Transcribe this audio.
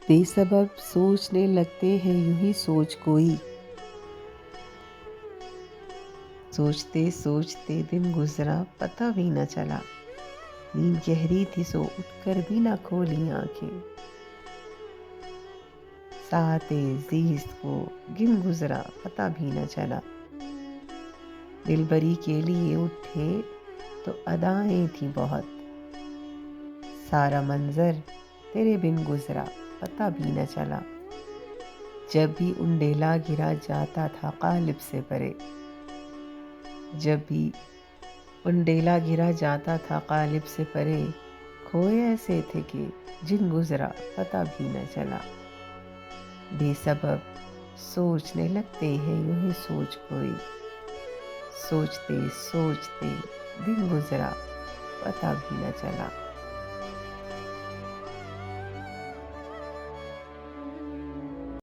بے سبب سوچنے لگتے ہیں یوں ہی سوچ کوئی، سوچتے سوچتے دن گزرا پتہ بھی نہ چلا، نیند گہری تھی سو اٹھ کر بھی نہ کھولی آنکھیں، ساعت زیست کو گن گزرا پتہ بھی نہ چلا، دلبری کے لیے اٹھے تو ادائیں تھیں بہت، سارا منظر تیرے بن گزرا پتہ بھی نہ چلا، جب بھی انڈیلا گرا جاتا تھا قالب سے پرے، جب بھی انڈیلا گرا جاتا تھا قالب سے پرے، کھوئے ایسے تھے کہ جن گزرا پتہ بھی نہ چلا، بے سبب سوچنے لگتے ہیں یوں ہی سوچ کوئی، سوچتے سوچتے دن گزرا پتہ بھی نہ چلا۔